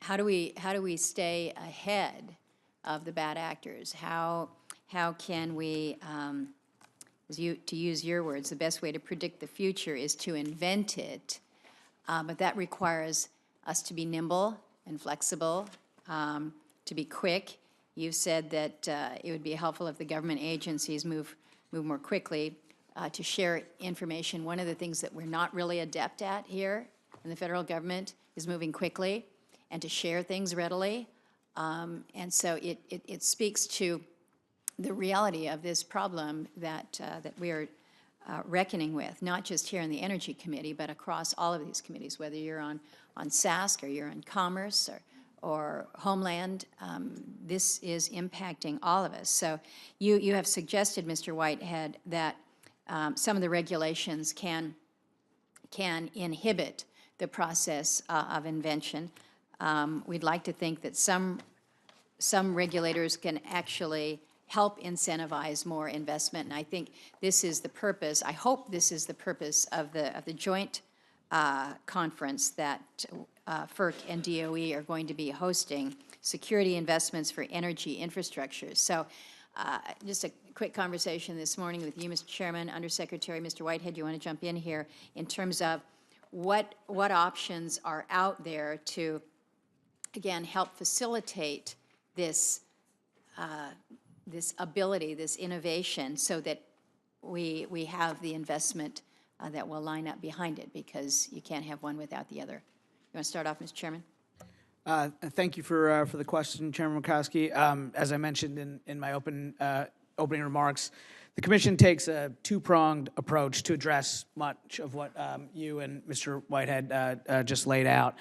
how do we stay ahead of the bad actors? How can we, to use your words, the best way to predict the future is to invent it, but that requires us to be nimble and flexible, to be quick. You've said that it would be helpful if the government agencies move more quickly to share information. One of the things that we're not really adept at here in the federal government is moving quickly and to share things readily. And so it speaks to the reality of this problem that we are reckoning with, not just here in the Energy Committee, but across all of these committees, whether you're on SASC or you're on Commerce or Homeland. This is impacting all of us. So you have suggested, Mr. Whitehead, that some of the regulations can inhibit the process of invention. We'd like to think that some regulators can actually help incentivize more investment, and I think this is the purpose. I hope this is the purpose of the joint conference that FERC and DOE are going to be hosting, security investments for energy infrastructure. So just a quick conversation this morning with you, Mr. Chairman, Undersecretary, Mr. Whitehead, you want to jump in here in terms of what options are out there to, again, help facilitate this this ability, this innovation, so that we have the investment that will line up behind it, because you can't have one without the other. You want to start off, Mr. Chairman? Thank you for the question, Chairman Murkowski. As I mentioned in my opening remarks, the Commission takes a two-pronged approach to address much of what you and Mr. Whitehead just laid out.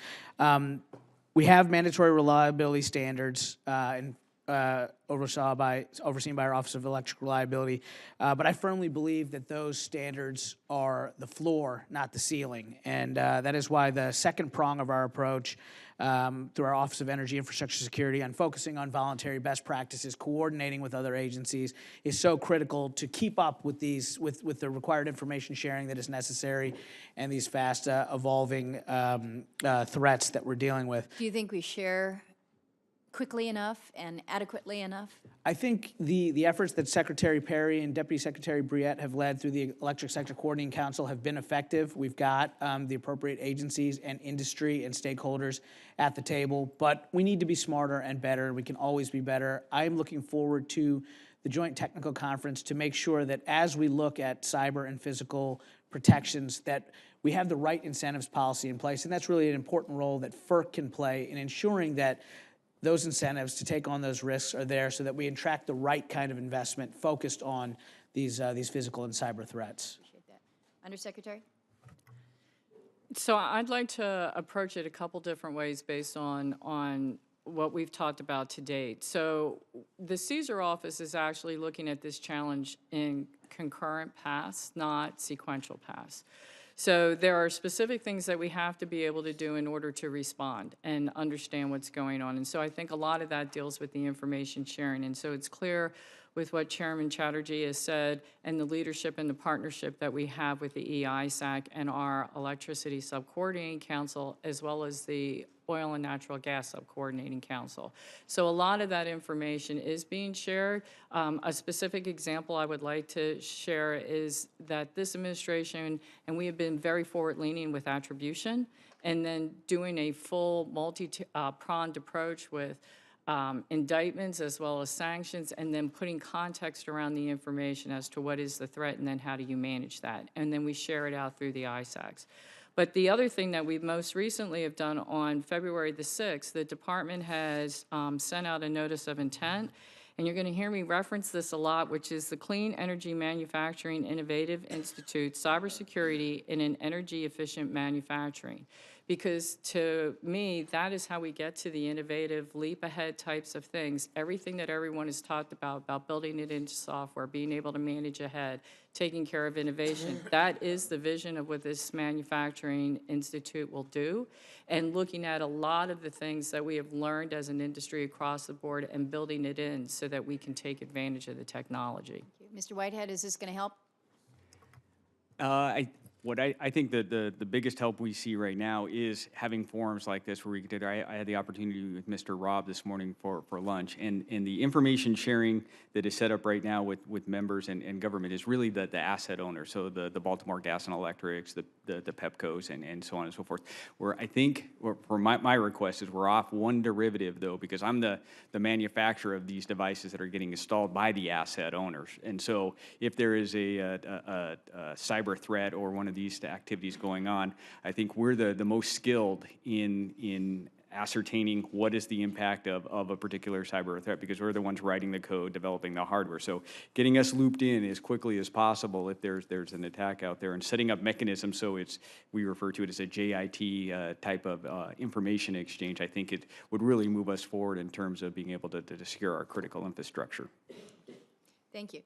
We have mandatory reliability standards overseen by our Office of Electric Reliability, but I firmly believe that those standards are the floor, not the ceiling, and that is why the second prong of our approach through our Office of Energy Infrastructure Security on focusing on voluntary best practices, coordinating with other agencies, is so critical to keep up with with the required information sharing that is necessary and these fast evolving threats that we're dealing with. Do you think we share quickly enough and adequately enough? I think the efforts that Secretary Perry and Deputy Secretary Briette have led through the Electric Sector Coordinating Council have been effective. We've got the appropriate agencies and industry and stakeholders at the table, but we need to be smarter and better. We can always be better. I'm looking forward to the Joint Technical Conference to make sure that as we look at cyber and physical protections, that we have the right incentives policy in place, and that's really an important role that FERC can play in ensuring that those incentives to take on those risks are there so that we attract the right kind of investment focused on these physical and cyber threats. Appreciate that. Undersecretary? So I'd like to approach it a couple different ways based on what we've talked about to date. So the CSER office is actually looking at this challenge in concurrent paths, not sequential paths. So there are specific things that we have to be able to do in order to respond and understand what's going on. And so I think a lot of that deals with the information sharing. And so it's clear with what Chairman Chatterjee has said and the leadership and the partnership that we have with the EISAC and our Electricity Subcoordinating Council, as well as the Oil and Natural Gas Subcoordinating Council. So a lot of that information is being shared. A specific example I would like to share is that this administration, and we have been very forward-leaning with attribution, and then doing a full multi-pronged approach with indictments as well as sanctions, and then putting context around the information as to what is the threat and then how do you manage that. And then we share it out through the ISACs. But the other thing that we most recently have done on February the 6th, the department has sent out a notice of intent, and you're going to hear me reference this a lot, which is the Clean Energy Manufacturing Innovative Institute, Cybersecurity in an Energy Efficient Manufacturing. Because to me, that is how we get to the innovative, leap ahead types of things. Everything that everyone has talked about building it into software, being able to manage ahead, taking care of innovation. That is the vision of what this Manufacturing Institute will do. And looking at a lot of the things that we have learned as an industry across the board and building it in so that we can take advantage of the technology. Mr. Whitehead, is this going to help? What I think that the biggest help we see right now is having forums like this where we could, I had the opportunity with Mr. Robb this morning for lunch, and the information sharing that is set up right now with members and government is really the asset owner, so the Baltimore Gas and Electrics, the Pepcos, and so on and so forth. Where I think, for my request is we're off one derivative though, because I'm the manufacturer of these devices that are getting installed by the asset owners. And so if there is a cyber threat or one of these activities going on, I think we're the most skilled in ascertaining what is the impact of a particular cyber threat, because we're the ones writing the code, developing the hardware. So getting us looped in as quickly as possible if there's an attack out there, and setting up mechanisms so we refer to it as a JIT type of information exchange, I think it would really move us forward in terms of being able to secure our critical infrastructure. Thank you.